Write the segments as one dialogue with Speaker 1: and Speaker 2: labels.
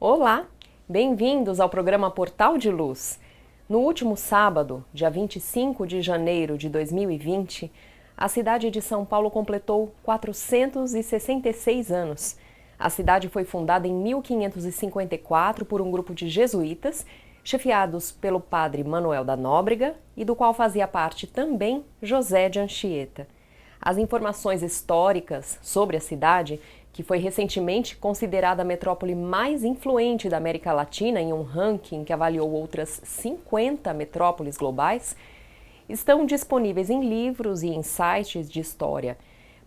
Speaker 1: Olá, bem-vindos ao programa Portal de Luz. No último sábado, dia 25 de janeiro de 2020, a cidade de São Paulo completou 466 anos. A cidade foi fundada em 1554 por um grupo de jesuítas, chefiados pelo padre Manuel da Nóbrega e do qual fazia parte também José de Anchieta. As informações históricas sobre a cidade, que foi recentemente considerada a metrópole mais influente da América Latina em um ranking que avaliou outras 50 metrópoles globais, estão disponíveis em livros e em sites de história.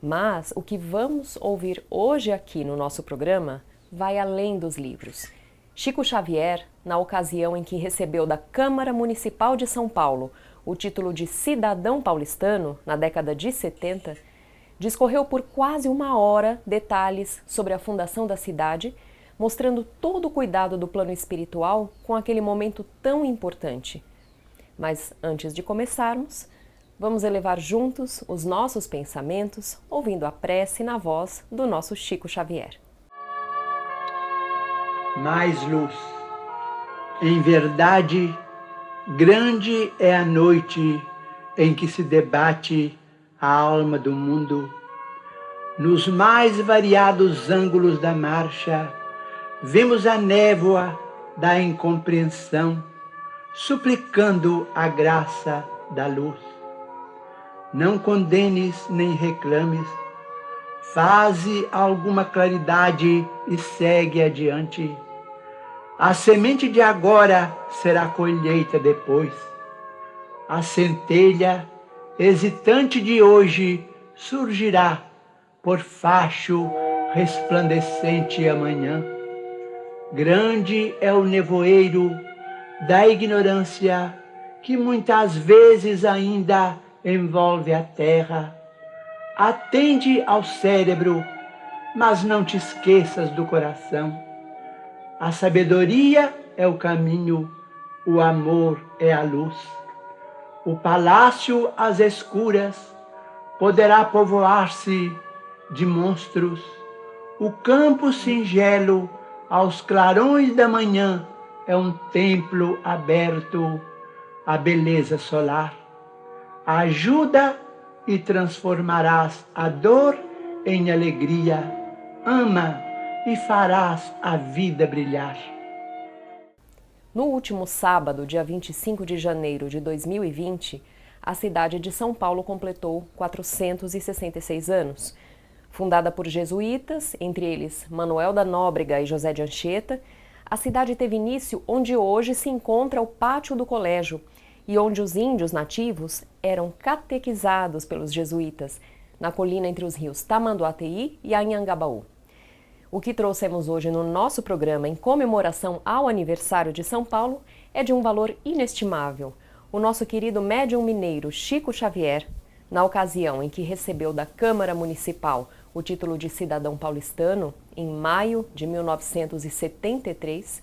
Speaker 1: Mas o que vamos ouvir hoje aqui no nosso programa vai além dos livros. Chico Xavier, na ocasião em que recebeu da Câmara Municipal de São Paulo o título de cidadão paulistano, na década de 70, discorreu por quase uma hora detalhes sobre a fundação da cidade, mostrando todo o cuidado do plano espiritual com aquele momento tão importante. Mas antes de começarmos, vamos elevar juntos os nossos pensamentos, ouvindo a prece na voz do nosso Chico Xavier.
Speaker 2: Mais luz. Em verdade, grande é a noite em que se debate a alma do mundo. Nos mais variados ângulos da marcha, vemos a névoa da incompreensão, suplicando a graça da luz. Não condenes nem reclames, faze alguma claridade e segue adiante. A semente de agora será colheita depois. A centelha hesitante de hoje surgirá por facho resplandecente amanhã. Grande é o nevoeiro da ignorância que muitas vezes ainda envolve a terra. Atende ao cérebro, mas não te esqueças do coração. A sabedoria é o caminho, o amor é a luz. O palácio às escuras poderá povoar-se de monstros. O campo singelo aos clarões da manhã é um templo aberto à beleza solar. Ajuda e transformarás a dor em alegria. Ama e farás a vida brilhar.
Speaker 1: No último sábado, dia 25 de janeiro de 2020, a cidade de São Paulo completou 466 anos. Fundada por jesuítas, entre eles Manuel da Nóbrega e José de Anchieta, a cidade teve início onde hoje se encontra o pátio do colégio e onde os índios nativos eram catequizados pelos jesuítas, na colina entre os rios Tamanduateí e Anhangabaú. O que trouxemos hoje no nosso programa em comemoração ao aniversário de São Paulo é de um valor inestimável. O nosso querido médium mineiro Chico Xavier, na ocasião em que recebeu da Câmara Municipal o título de cidadão paulistano, em maio de 1973,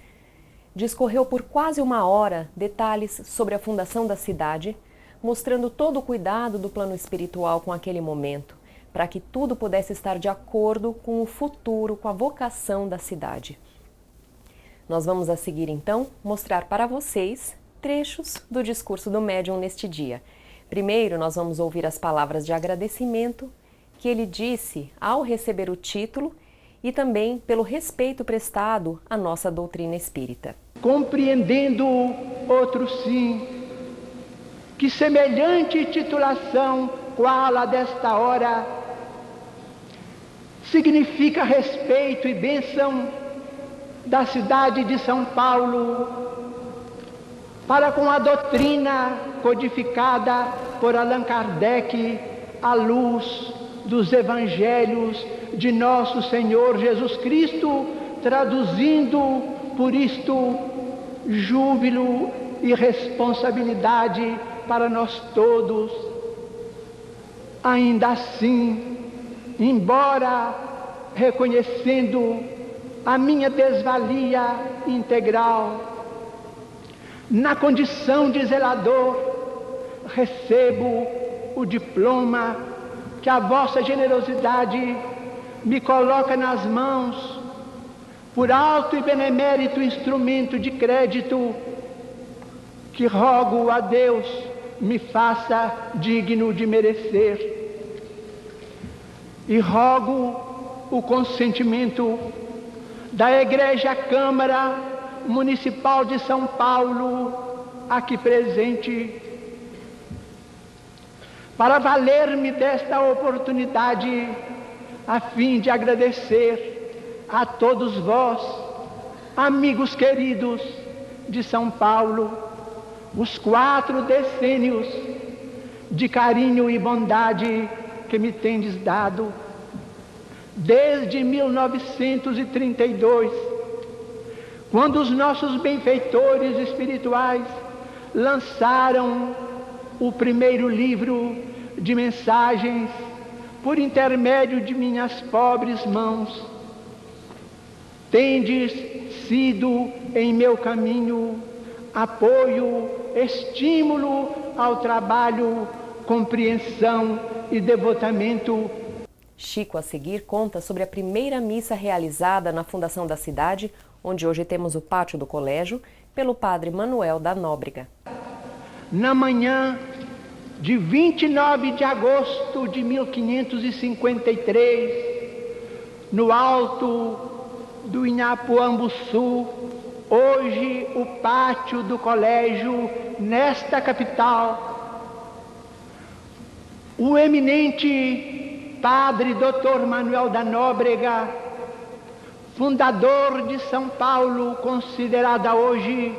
Speaker 1: discorreu por quase uma hora detalhes sobre a fundação da cidade, mostrando todo o cuidado do plano espiritual com aquele momento, para que tudo pudesse estar de acordo com o futuro, com a vocação da cidade. Nós vamos a seguir, então, mostrar para vocês trechos do discurso do médium neste dia. Primeiro, nós vamos ouvir as palavras de agradecimento que ele disse ao receber o título e também pelo respeito prestado à nossa doutrina espírita.
Speaker 2: Compreendendo outro sim, que semelhante titulação qual a desta hora significa respeito e bênção da cidade de São Paulo para com a doutrina codificada por Allan Kardec à luz dos evangelhos de nosso Senhor Jesus Cristo, traduzindo por isto júbilo e responsabilidade para nós todos. Ainda assim, embora reconhecendo a minha desvalia integral, na condição de zelador, recebo o diploma que a vossa generosidade me coloca nas mãos por alto e benemérito instrumento de crédito, que rogo a Deus me faça digno de merecer. E rogo o consentimento da Igreja Câmara Municipal de São Paulo, aqui presente, para valer-me desta oportunidade, a fim de agradecer a todos vós, amigos queridos de São Paulo, os 4 decênios de carinho e bondade que me tendes dado, desde 1932, quando os nossos benfeitores espirituais lançaram o primeiro livro de mensagens por intermédio de minhas pobres mãos. Tendes sido em meu caminho apoio, estímulo ao trabalho, compreensão e devotamento.
Speaker 1: Chico, a seguir, conta sobre a primeira missa realizada na fundação da cidade, onde hoje temos o pátio do colégio, pelo padre Manuel da Nóbrega.
Speaker 2: Na manhã de 29 de agosto de 1553, no alto do Inhapuambuçu, hoje o pátio do colégio, nesta capital, o eminente padre Dr. Manuel da Nóbrega, fundador de São Paulo, considerada hoje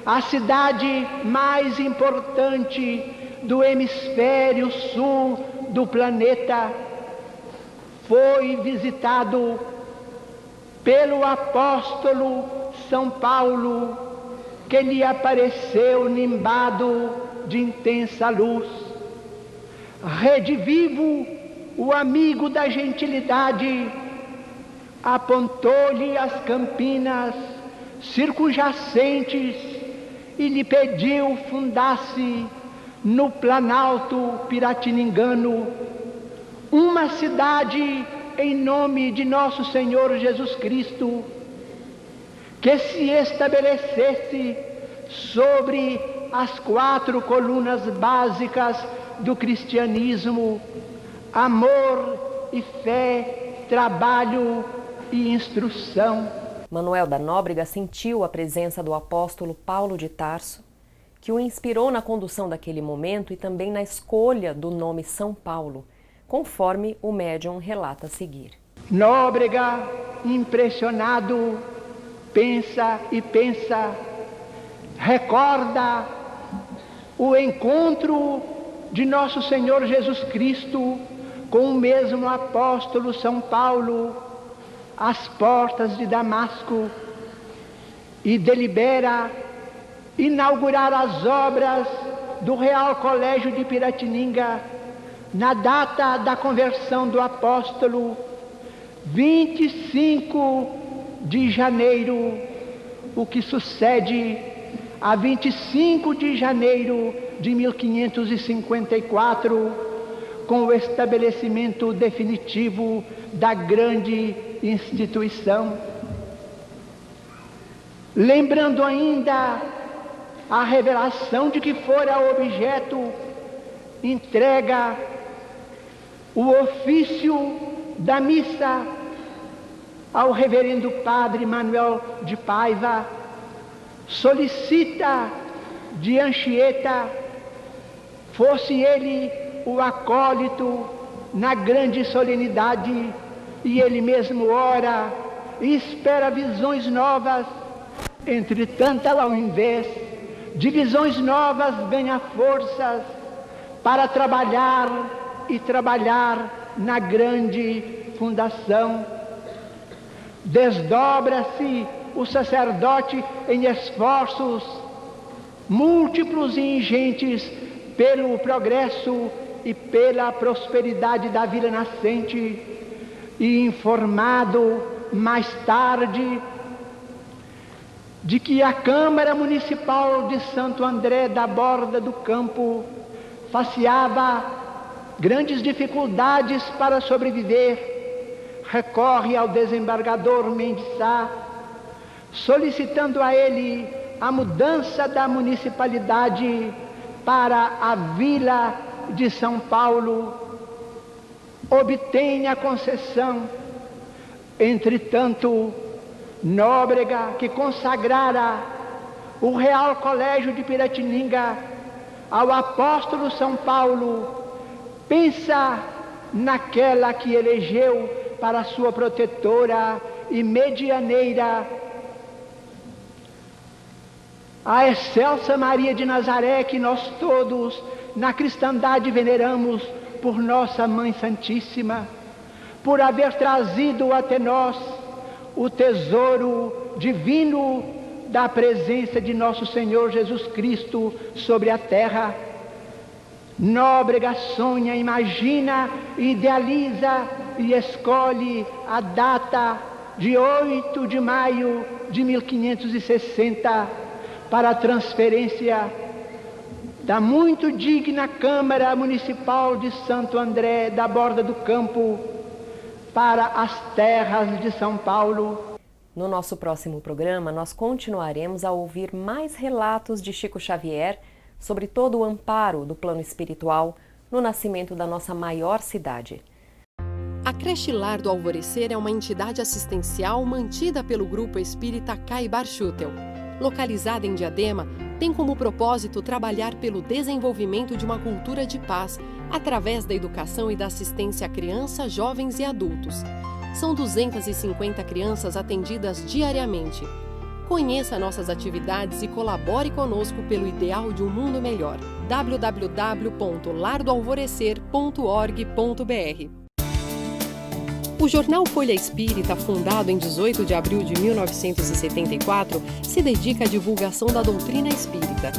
Speaker 2: a cidade mais importante do hemisfério sul do planeta, foi visitado pelo apóstolo São Paulo, que lhe apareceu nimbado de intensa luz. Redivivo, o amigo da gentilidade, apontou-lhe as campinas circunjacentes e lhe pediu fundasse no Planalto Piratiningano uma cidade em nome de nosso Senhor Jesus Cristo, que se estabelecesse sobre as 4 colunas básicas do cristianismo: amor e fé, trabalho e instrução.
Speaker 1: Manuel da Nóbrega sentiu a presença do apóstolo Paulo de Tarso, que o inspirou na condução daquele momento e também na escolha do nome São Paulo, conforme o médium relata a seguir.
Speaker 2: Nóbrega, impressionado, pensa e pensa, recorda o encontro de nosso Senhor Jesus Cristo com o mesmo apóstolo São Paulo às portas de Damasco e delibera inaugurar as obras do Real Colégio de Piratininga na data da conversão do apóstolo, 25 de janeiro, o que sucede a 25 de janeiro de 1554, com o estabelecimento definitivo da grande instituição. Lembrando ainda a revelação de que fora objeto, entrega o ofício da missa ao reverendo padre Manuel de Paiva, solicita de Anchieta fosse ele o acólito na grande solenidade, e ele mesmo ora e espera visões novas. Entretanto, ao invés de visões novas, ganha forças para trabalhar e trabalhar na grande fundação. Desdobra-se o sacerdote em esforços múltiplos e ingentes pelo progresso e pela prosperidade da Vila Nascente, e informado mais tarde de que a Câmara Municipal de Santo André da Borda do Campo faceava grandes dificuldades para sobreviver, recorre ao desembargador Mendes Sá solicitando a ele a mudança da municipalidade para a Vila de São Paulo, obtém a concessão. Entretanto, Nóbrega, que consagrara o Real Colégio de Piratininga ao apóstolo São Paulo, pensa naquela que elegeu para sua protetora e medianeira, a excelsa Maria de Nazaré, que nós todos na cristandade veneramos por nossa Mãe Santíssima, por haver trazido até nós o tesouro divino da presença de nosso Senhor Jesus Cristo sobre a terra. Nóbrega sonha, imagina, idealiza e escolhe a data de 8 de maio de 1560 para a transferência da muito digna Câmara Municipal de Santo André da Borda do Campo para as terras de São Paulo.
Speaker 1: No nosso próximo programa, nós continuaremos a ouvir mais relatos de Chico Xavier sobre todo o amparo do plano espiritual no nascimento da nossa maior cidade.
Speaker 3: A Creche Lar do Alvorecer é uma entidade assistencial mantida pelo Grupo Espírita Caibar Schutel. Localizada em Diadema, tem como propósito trabalhar pelo desenvolvimento de uma cultura de paz através da educação e da assistência a crianças, jovens e adultos. São 250 crianças atendidas diariamente. Conheça nossas atividades e colabore conosco pelo ideal de um mundo melhor. www.lardoalvorecer.org.br. O jornal Folha Espírita, fundado em 18 de abril de 1974, se dedica à divulgação da doutrina espírita.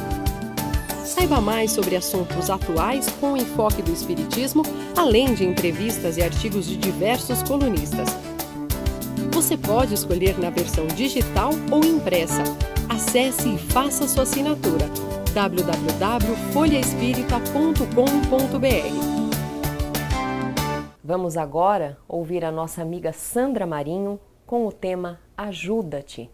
Speaker 3: Saiba mais sobre assuntos atuais com enfoque do espiritismo, além de entrevistas e artigos de diversos colunistas. Você pode escolher na versão digital ou impressa. Acesse e faça sua assinatura. www.folhaespirita.com.br.
Speaker 1: Vamos agora ouvir a nossa amiga Sandra Marinho com o tema Ajuda-te.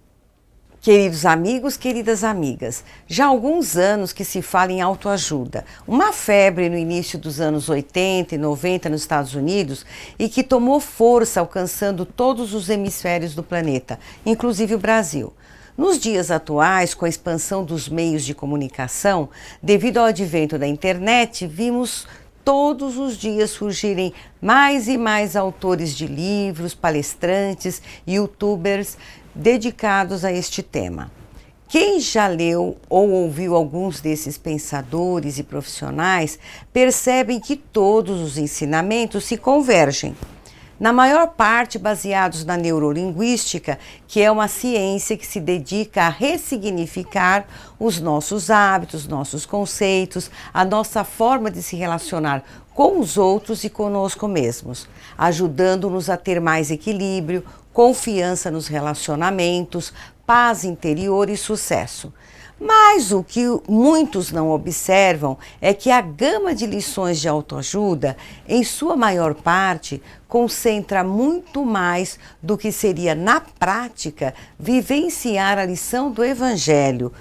Speaker 4: Queridos amigos, queridas amigas, já há alguns anos que se fala em autoajuda, uma febre no início dos anos 80 e 90 nos Estados Unidos e que tomou força alcançando todos os hemisférios do planeta, inclusive o Brasil. Nos dias atuais, com a expansão dos meios de comunicação, devido ao advento da internet, vimos todos os dias surgirem mais e mais autores de livros, palestrantes, youtubers dedicados a este tema. Quem já leu ou ouviu alguns desses pensadores e profissionais percebem que todos os ensinamentos se convergem, na maior parte baseados na neurolinguística, que é uma ciência que se dedica a ressignificar os nossos hábitos, nossos conceitos, a nossa forma de se relacionar com os outros e conosco mesmos, ajudando-nos a ter mais equilíbrio, confiança nos relacionamentos, paz interior e sucesso. Mas o que muitos não observam é que a gama de lições de autoajuda, em sua maior parte, concentra muito mais do que seria, na prática, vivenciar a lição do Evangelho.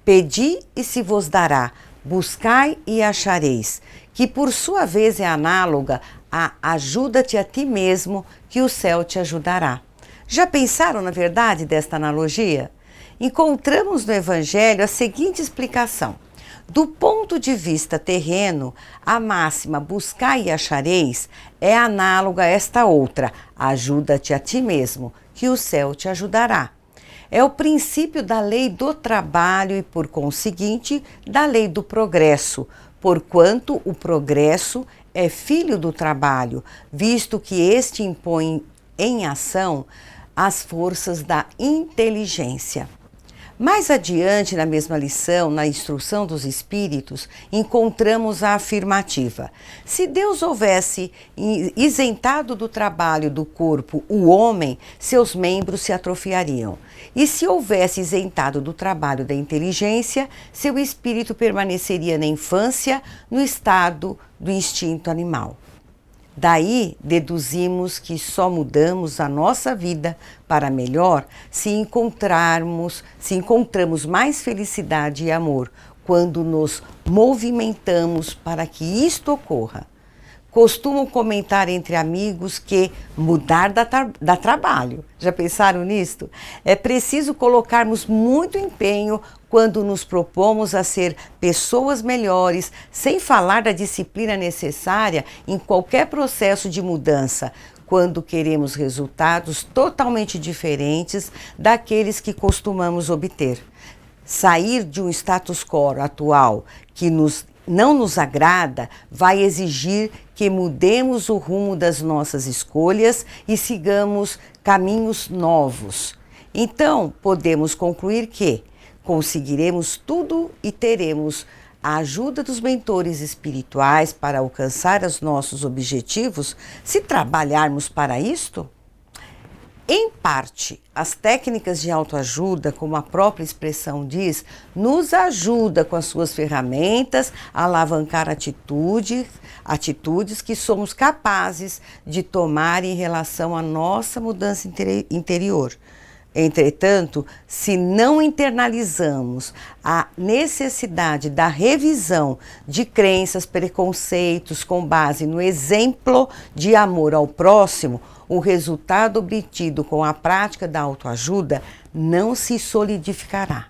Speaker 4: Pedi e se vos dará, buscai e achareis, que por sua vez é análoga a ajuda-te a ti mesmo, que o céu te ajudará. Já pensaram na verdade desta analogia? Encontramos no Evangelho a seguinte explicação. Do ponto de vista terreno, a máxima buscai e achareis é análoga a esta outra, ajuda-te a ti mesmo, que o céu te ajudará. É o princípio da lei do trabalho e, por conseguinte, da lei do progresso, porquanto o progresso é filho do trabalho, visto que este impõe em ação as forças da inteligência. Mais adiante, na mesma lição, na instrução dos Espíritos, encontramos a afirmativa. Se Deus houvesse isentado do trabalho do corpo o homem, seus membros se atrofiariam. E se houvesse isentado do trabalho da inteligência, seu espírito permaneceria na infância, no estado do instinto animal. Daí deduzimos que só mudamos a nossa vida para melhor se encontramos mais felicidade e amor quando nos movimentamos para que isto ocorra. Costumo comentar entre amigos que mudar dá trabalho. Já pensaram nisto? É preciso colocarmos muito empenho quando nos propomos a ser pessoas melhores, sem falar da disciplina necessária em qualquer processo de mudança, quando queremos resultados totalmente diferentes daqueles que costumamos obter. Sair de um status quo atual que não nos agrada vai exigir que mudemos o rumo das nossas escolhas e sigamos caminhos novos. Então, podemos concluir que conseguiremos tudo e teremos a ajuda dos mentores espirituais para alcançar os nossos objetivos se trabalharmos para isto? Em parte, as técnicas de autoajuda, como a própria expressão diz, nos ajuda com as suas ferramentas a alavancar atitudes que somos capazes de tomar em relação à nossa mudança interior. Entretanto, se não internalizamos a necessidade da revisão de crenças, preconceitos com base no exemplo de amor ao próximo, o resultado obtido com a prática da autoajuda não se solidificará.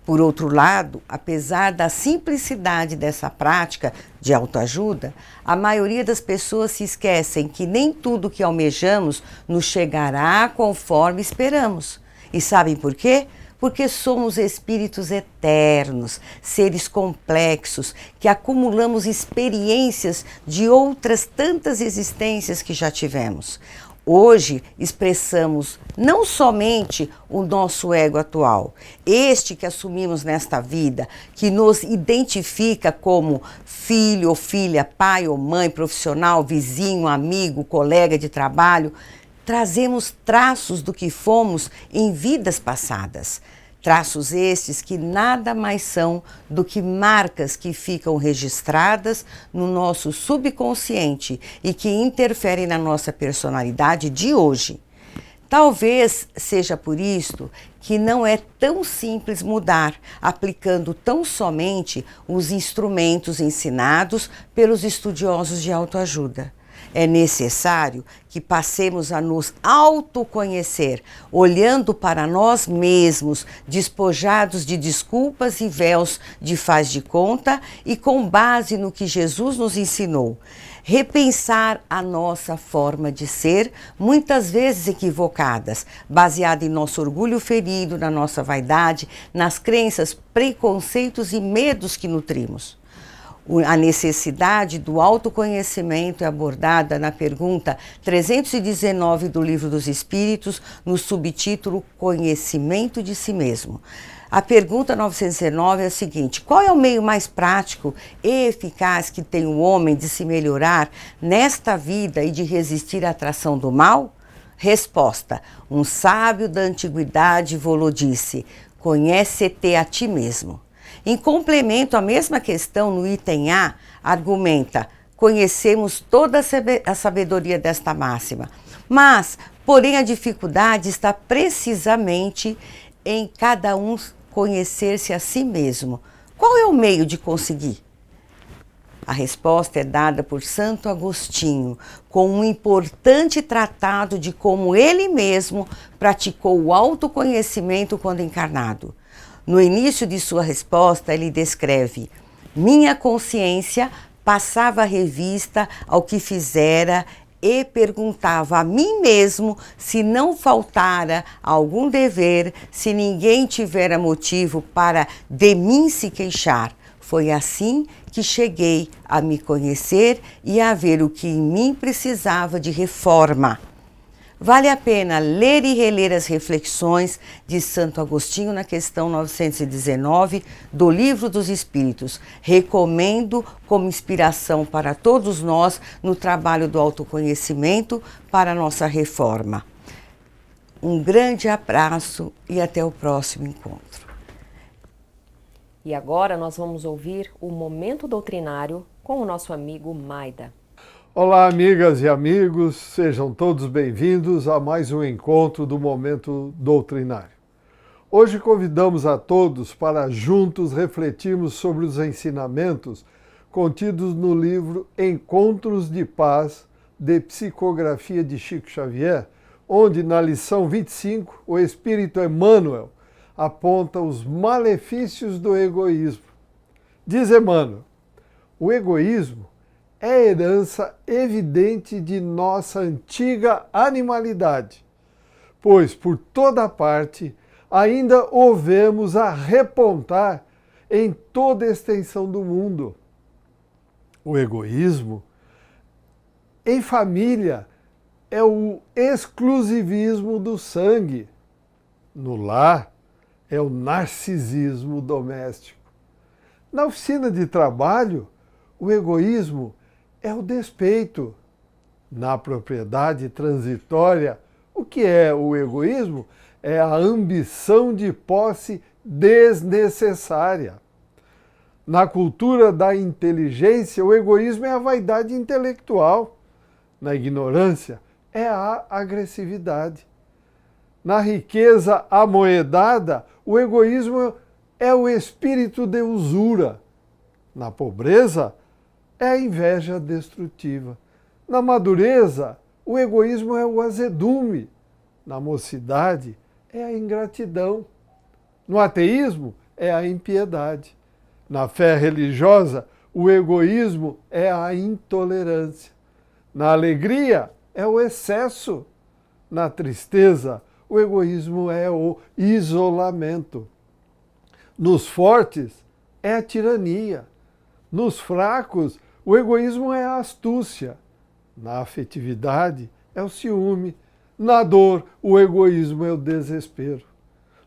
Speaker 4: Por outro lado, apesar da simplicidade dessa prática de autoajuda, a maioria das pessoas se esquecem que nem tudo que almejamos nos chegará conforme esperamos. E sabem por quê? Porque somos espíritos eternos, seres complexos, que acumulamos experiências de outras tantas existências que já tivemos. Hoje expressamos não somente o nosso ego atual, este que assumimos nesta vida, que nos identifica como filho ou filha, pai ou mãe, profissional, vizinho, amigo, colega de trabalho. Trazemos traços do que fomos em vidas passadas. Traços estes que nada mais são do que marcas que ficam registradas no nosso subconsciente e que interferem na nossa personalidade de hoje. Talvez seja por isto que não é tão simples mudar, aplicando tão somente os instrumentos ensinados pelos estudiosos de autoajuda. É necessário que passemos a nos autoconhecer, olhando para nós mesmos, despojados de desculpas e véus de faz de conta e com base no que Jesus nos ensinou. Repensar a nossa forma de ser, muitas vezes equivocadas, baseada em nosso orgulho ferido, na nossa vaidade, nas crenças, preconceitos e medos que nutrimos. A necessidade do autoconhecimento é abordada na pergunta 319 do Livro dos Espíritos, no subtítulo Conhecimento de Si Mesmo. A pergunta 919 é a seguinte: qual é o meio mais prático e eficaz que tem o homem de se melhorar nesta vida e de resistir à atração do mal? Resposta: um sábio da antiguidade volou disse: conhece-te a ti mesmo. Em complemento à mesma questão, no item A, argumenta: conhecemos toda a sabedoria desta máxima, mas, porém, a dificuldade está precisamente em cada um conhecer-se a si mesmo. Qual é o meio de conseguir? A resposta é dada por Santo Agostinho, com um importante tratado de como ele mesmo praticou o autoconhecimento quando encarnado. No início de sua resposta, ele descreve: minha consciência passava a revista ao que fizera e perguntava a mim mesmo se não faltara algum dever, se ninguém tivera motivo para de mim se queixar. Foi assim que cheguei a me conhecer e a ver o que em mim precisava de reforma. Vale a pena ler e reler as reflexões de Santo Agostinho na questão 919 do Livro dos Espíritos. Recomendo como inspiração para todos nós no trabalho do autoconhecimento para a nossa reforma. Um grande abraço e até o próximo encontro.
Speaker 1: E agora nós vamos ouvir o Momento Doutrinário com o nosso amigo Maida.
Speaker 5: Olá, amigas e amigos, sejam todos bem-vindos a mais um encontro do Momento Doutrinário. Hoje convidamos a todos para juntos refletirmos sobre os ensinamentos contidos no livro Encontros de Paz, de Psicografia de Chico Xavier, onde na lição 25 o Espírito Emmanuel aponta os malefícios do egoísmo. Diz Emmanuel, o egoísmo é a herança evidente de nossa antiga animalidade, pois por toda parte ainda o vemos a repontar em toda a extensão do mundo. O egoísmo em família é o exclusivismo do sangue. No lar é o narcisismo doméstico. Na oficina de trabalho, o egoísmo é o despeito. Na propriedade transitória, o que é o egoísmo? É a ambição de posse desnecessária. Na cultura da inteligência, o egoísmo é a vaidade intelectual. Na ignorância, é a agressividade. Na riqueza amoedada, o egoísmo é o espírito de usura. Na pobreza, é a inveja destrutiva. Na madureza, o egoísmo é o azedume. Na mocidade, é a ingratidão. No ateísmo, é a impiedade. Na fé religiosa, o egoísmo é a intolerância. Na alegria, é o excesso. Na tristeza, o egoísmo é o isolamento. Nos fortes, é a tirania. Nos fracos, o egoísmo é a astúcia. Na afetividade, é o ciúme. Na dor, o egoísmo é o desespero.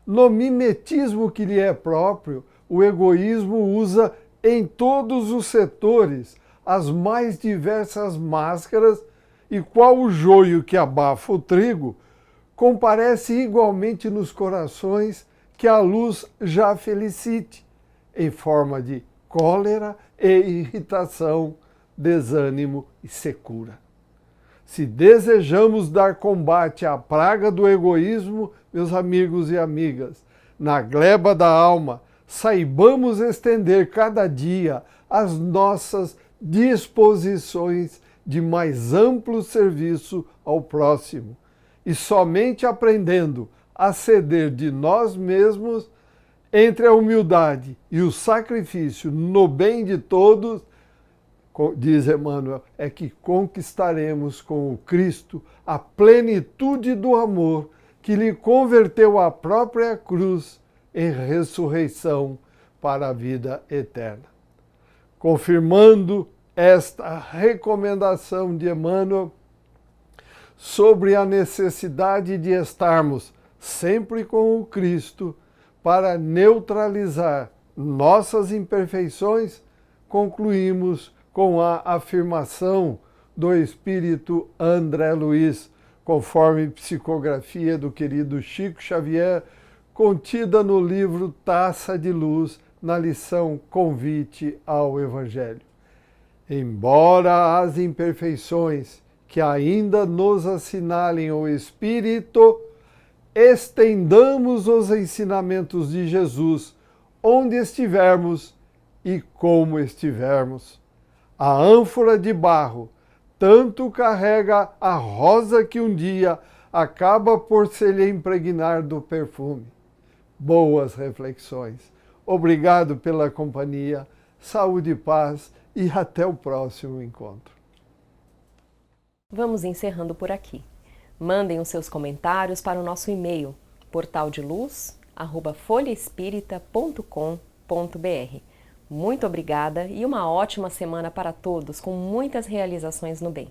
Speaker 5: No mimetismo que lhe é próprio, o egoísmo usa em todos os setores as mais diversas máscaras e qual o joio que abafa o trigo, comparece igualmente nos corações que a luz já felicite, em forma de cólera e irritação, desânimo e secura. Se desejamos dar combate à praga do egoísmo, meus amigos e amigas, na gleba da alma, saibamos estender cada dia as nossas disposições de mais amplo serviço ao próximo, e somente aprendendo a ceder de nós mesmos entre a humildade e o sacrifício no bem de todos, diz Emmanuel, é que conquistaremos com o Cristo a plenitude do amor que lhe converteu a própria cruz em ressurreição para a vida eterna. Confirmando esta recomendação de Emmanuel sobre a necessidade de estarmos sempre com o Cristo para neutralizar nossas imperfeições, concluímos com a afirmação do espírito André Luiz, conforme psicografia do querido Chico Xavier, contida no livro Taça de Luz, na lição Convite ao Evangelho. Embora as imperfeições que ainda nos assinalem o Espírito, estendamos os ensinamentos de Jesus onde estivermos e como estivermos. A ânfora de barro tanto carrega a rosa que um dia acaba por se lhe impregnar do perfume. Boas reflexões. Obrigado pela companhia, saúde e paz e até o próximo encontro.
Speaker 1: Vamos encerrando por aqui. Mandem os seus comentários para o nosso e-mail portaldeluz@folhaespirita.com.br. Muito obrigada e uma ótima semana para todos, com muitas realizações no bem.